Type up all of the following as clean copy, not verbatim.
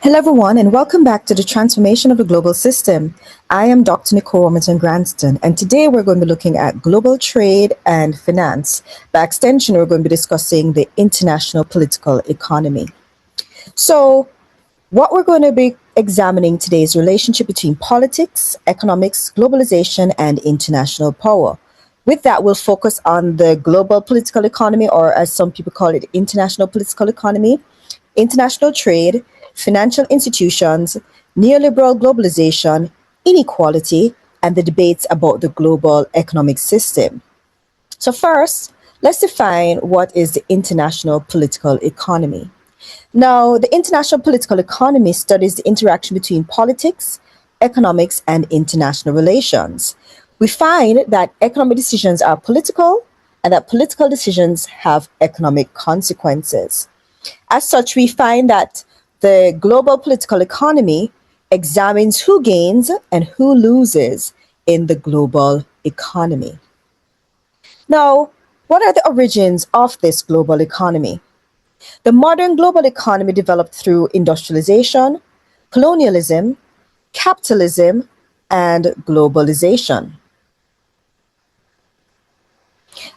Hello, everyone, and welcome back to the transformation of the global system. I am Dr. Nicole Wilmington Granston, and today we're going to be looking at global trade and finance. By extension, we're going to be discussing the international political economy. So, what we're going to be examining today is the relationship between politics, economics, globalization, and international power. With that, we'll focus on the global political economy, or as some people call it, international political economy, international trade, financial institutions, neoliberal globalization, inequality, and the debates about the global economic system. So, first, let's define what is the international political economy. Now, the international political economy studies the interaction between politics, economics, and international relations. We find that economic decisions are political and that political decisions have economic consequences. As such, we find that the global political economy examines who gains and who loses in the global economy. Now, what are the origins of this global economy? The modern global economy developed through industrialization, colonialism, capitalism, and globalization.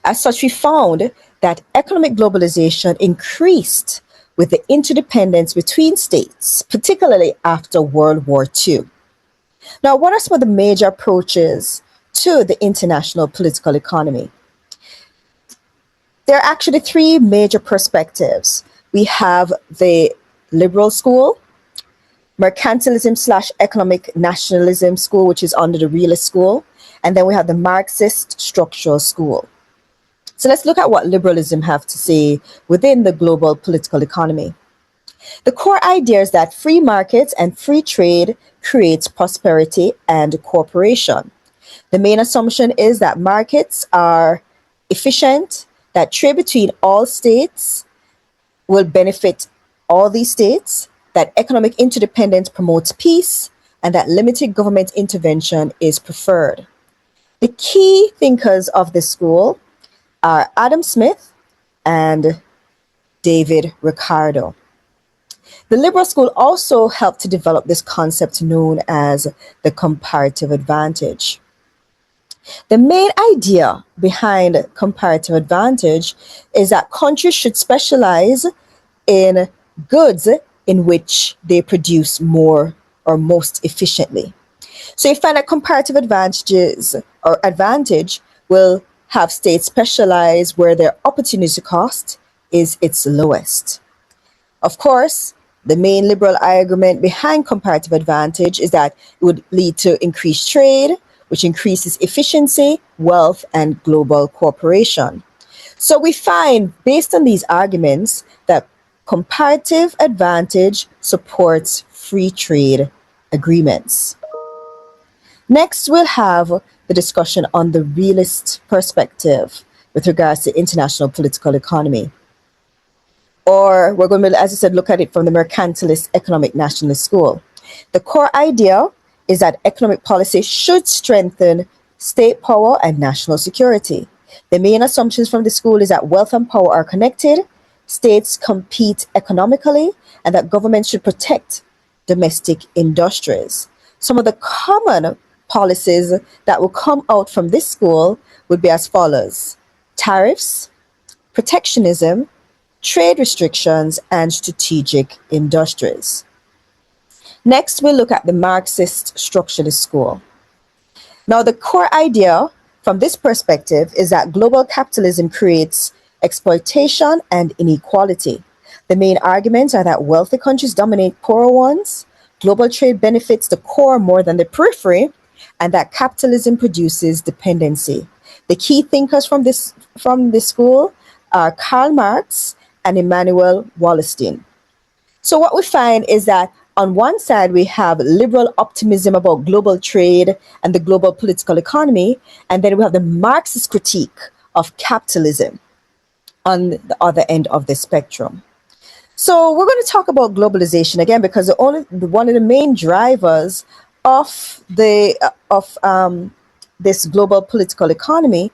As such, we found that economic globalization increased with the interdependence between states, particularly after World War II. Now, what are some of the major approaches to the international political economy? There are actually three major perspectives. We have the liberal school, mercantilism slash economic nationalism school, which is under the realist school, and then we have the Marxist structural school. So let's look at what liberalism have to say within the global political economy. The core idea is that free markets and free trade creates prosperity and cooperation. The main assumption is that markets are efficient, that trade between all states will benefit all these states, that economic interdependence promotes peace, and that limited government intervention is preferred. The key thinkers of this school are Adam Smith and David Ricardo. The liberal school also helped to develop this concept known as the comparative advantage. The main idea behind comparative advantage is that countries should specialize in goods in which they produce more or most efficiently. So you find that comparative advantages or advantage will have states specialize where their opportunity cost is its lowest. Of course, the main liberal argument behind comparative advantage is that it would lead to increased trade, which increases efficiency, wealth, and global cooperation. So we find, based on these arguments, that comparative advantage supports free trade agreements. Next, we'll have the discussion on the realist perspective with regards to international political economy. Or we're going to, as I said, look at it from the mercantilist economic nationalist school. The core idea is that economic policy should strengthen state power and national security. The main assumptions from the school is that wealth and power are connected, states compete economically, and that governments should protect domestic industries. Some of the common policies that will come out from this school would be as follows: tariffs, protectionism, trade restrictions, and strategic industries. Next, we'll look at the Marxist structuralist school. Now, the core idea from this perspective is that global capitalism creates exploitation and inequality. The main arguments are that wealthy countries dominate poorer ones, global trade benefits the core more than the periphery, and that capitalism produces dependency. The key thinkers from this school are Karl Marx and Immanuel Wallerstein. So what we find is that on one side we have liberal optimism about global trade and the global political economy, and then we have the Marxist critique of capitalism on the other end of the spectrum. So we're going to talk about globalization again because one of the main drivers of this global political economy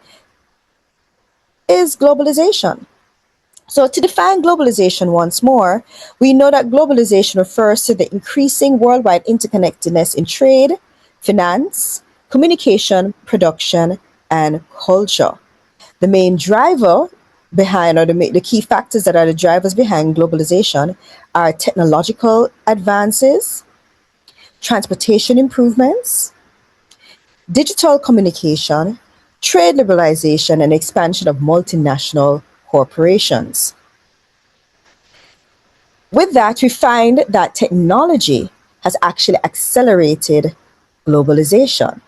is globalization. So, to define globalization once more, we know that globalization refers to the increasing worldwide interconnectedness in trade, finance, communication, production, and culture. The main driver behind, or the key factors that are the drivers behind globalization, are technological advances, transportation improvements, digital communication, trade liberalization, and expansion of multinational corporations. With that, we find that technology has actually accelerated globalization.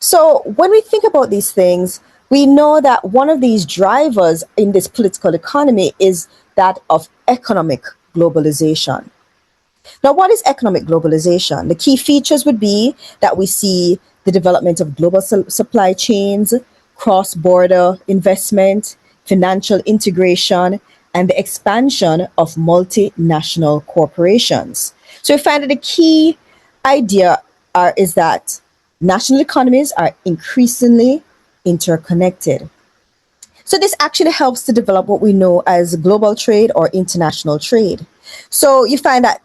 So, when we think about these things, we know that one of these drivers in this political economy is that of economic globalization. Now, what is economic globalization? The key features would be that we see the development of global supply chains, cross border investment, financial integration, and the expansion of multinational corporations. So we find that the key idea is that national economies are increasingly interconnected. So this actually helps to develop what we know as global trade or international trade. So you find that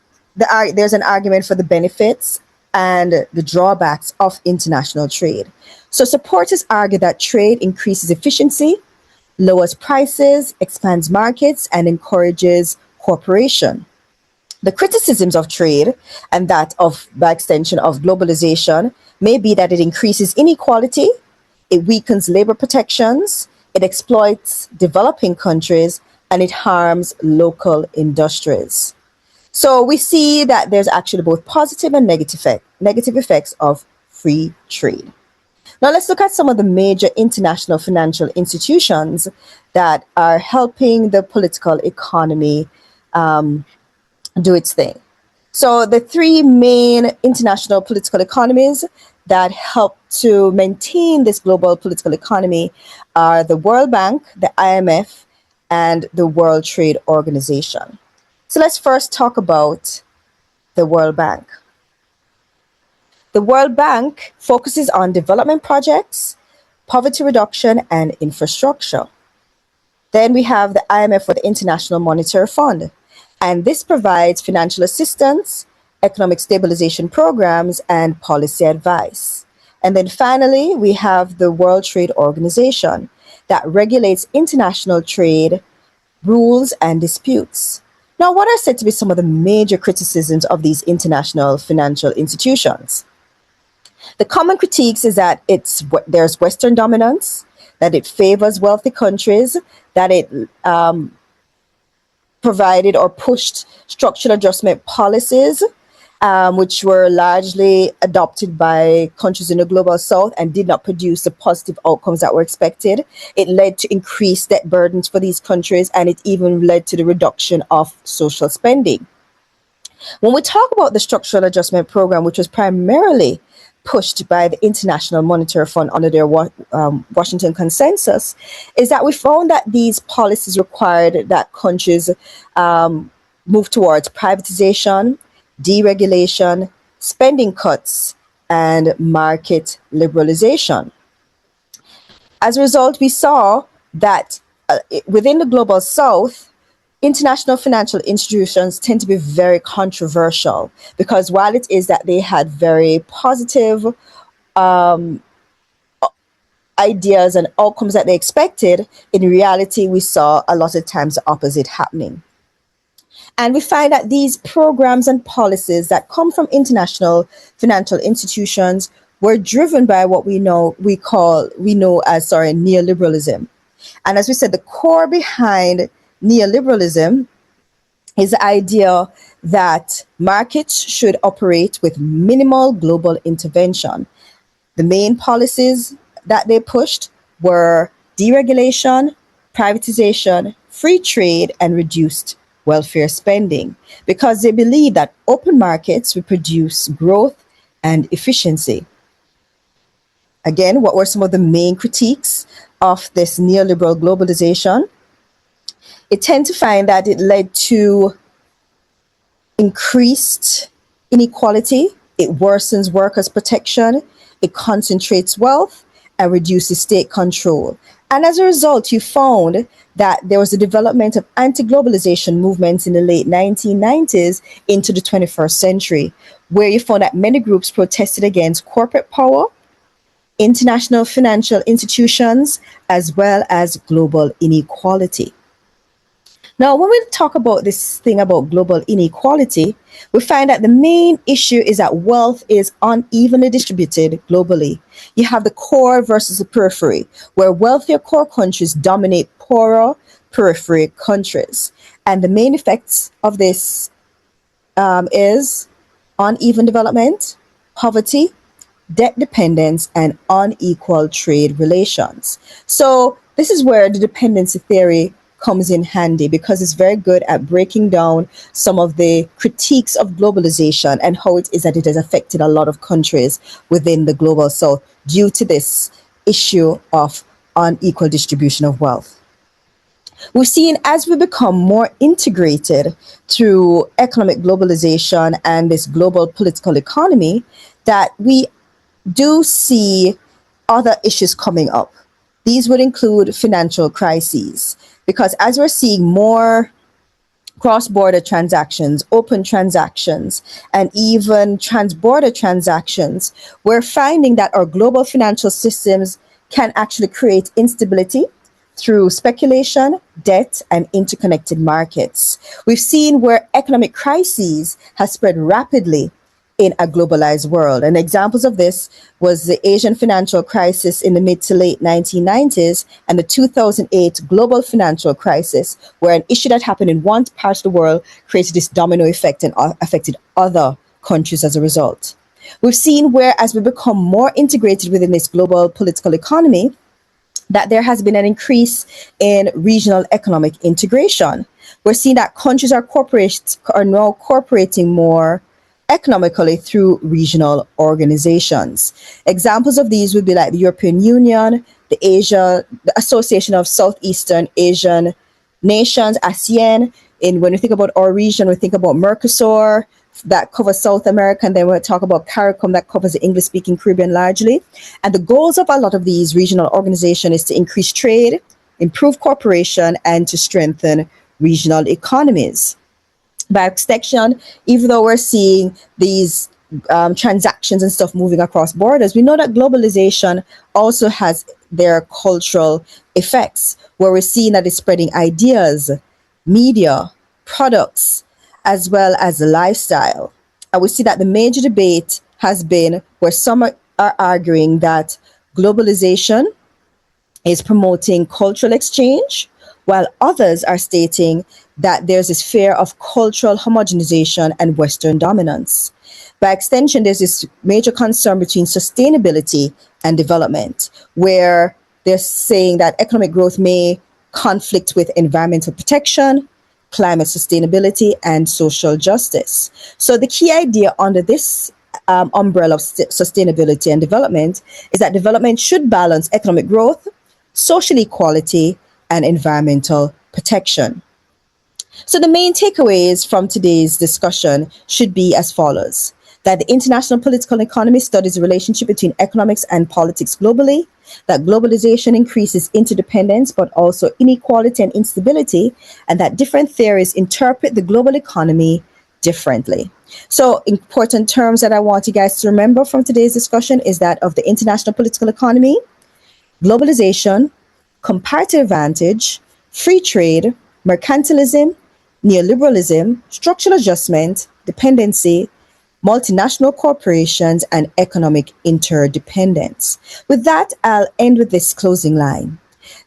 there's an argument for the benefits and the drawbacks of international trade. So supporters argue that trade increases efficiency, lowers prices, expands markets, and encourages cooperation. The criticisms of trade and that of, by extension, of globalization may be that it increases inequality, it weakens labor protections, it exploits developing countries, and it harms local industries. So we see that there's actually both positive and negative effects of free trade. Now let's look at some of the major international financial institutions that are helping the political economy do its thing. So the three main international political economies that help to maintain this global political economy are the World Bank, the IMF, and the World Trade Organization. So let's first talk about the World Bank. The World Bank focuses on development projects, poverty reduction, and infrastructure. Then we have the IMF, for the International Monetary Fund, and this provides financial assistance, economic stabilization programs, and policy advice. And then finally, we have the World Trade Organization that regulates international trade, rules, and disputes. Now, what are said to be some of the major criticisms of these international financial institutions? The common critiques is that there's Western dominance, that it favors wealthy countries, that it provided or pushed structural adjustment policies, which were largely adopted by countries in the global south and did not produce the positive outcomes that were expected. It led to increased debt burdens for these countries, and it even led to the reduction of social spending. When we talk about the structural adjustment program, which was primarily pushed by the International Monetary Fund under their Washington Consensus, is that we found that these policies required that countries move towards privatization, deregulation, spending cuts, and market liberalization. As a result, we saw that within the global south, international financial institutions tend to be very controversial because while it is that they had very positive ideas and outcomes that they expected, in reality, we saw a lot of times the opposite happening. And we find that these programs and policies that come from international financial institutions were driven by what we know as neoliberalism. And as we said, the core behind neoliberalism is the idea that markets should operate with minimal global intervention. The main policies that they pushed were deregulation, privatization, free trade, and reduced welfare spending because they believe that open markets will produce growth and efficiency. Again, what were some of the main critiques of this neoliberal globalization? It tend to find that it led to increased inequality, it worsens workers' protection, it concentrates wealth, and reduces state control. And as a result, you found that there was a development of anti-globalization movements in the late 1990s into the 21st century, where you found that many groups protested against corporate power, international financial institutions, as well as global inequality. Now, when we talk about this thing about global inequality, we find that the main issue is that wealth is unevenly distributed globally. You have the core versus the periphery, where wealthier core countries dominate poorer periphery countries. And the main effects of this is uneven development, poverty, debt dependence, and unequal trade relations. So, this is where the dependency theory comes in handy because it's very good at breaking down some of the critiques of globalization and how it is that it has affected a lot of countries within the global south due to this issue of unequal distribution of wealth. We've seen as we become more integrated through economic globalization and this global political economy that we do see other issues coming up. These would include financial crises, because as we're seeing more cross-border transactions, open transactions, and even trans-border transactions, we're finding that our global financial systems can actually create instability through speculation, debt, and interconnected markets. We've seen where economic crises have spread rapidly in a globalized world. And examples of this was the Asian financial crisis in the mid to late 1990s and the 2008 global financial crisis, where an issue that happened in one part of the world created this domino effect and affected other countries as a result. We've seen where as we become more integrated within this global political economy, that there has been an increase in regional economic integration. We're seeing that countries are now cooperating more economically through regional organizations. Examples of these would be like the European Union, the Association of Southeastern Asian Nations, ASEAN. When we think about our region, we think about Mercosur, that covers South America, and then we'll talk about CARICOM, that covers the English-speaking Caribbean largely. And the goals of a lot of these regional organizations is to increase trade, improve cooperation, and to strengthen regional economies. By extension, even though we're seeing these transactions and stuff moving across borders, we know that globalization also has their cultural effects, where we're seeing that it's spreading ideas, media, products, as well as the lifestyle. And we see that the major debate has been where some are arguing that globalization is promoting cultural exchange, while others are stating that there's this fear of cultural homogenization and Western dominance. By extension, there's this major concern between sustainability and development, where they're saying that economic growth may conflict with environmental protection, climate sustainability, and social justice. So the key idea under this umbrella of sustainability and development is that development should balance economic growth, social equality, and environmental protection. So the main takeaways from today's discussion should be as follows: that the international political economy studies the relationship between economics and politics globally, that globalization increases interdependence but also inequality and instability, and that different theories interpret the global economy differently. So important terms that I want you guys to remember from today's discussion is that of the international political economy, globalization, comparative advantage, free trade, mercantilism, neoliberalism, structural adjustment, dependency, multinational corporations, and economic interdependence. With that, I'll end with this closing line: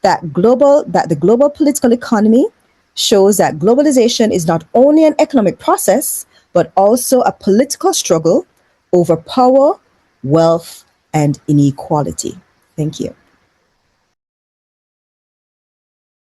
that the global political economy shows that globalization is not only an economic process, but also a political struggle over power, wealth, and inequality. Thank you.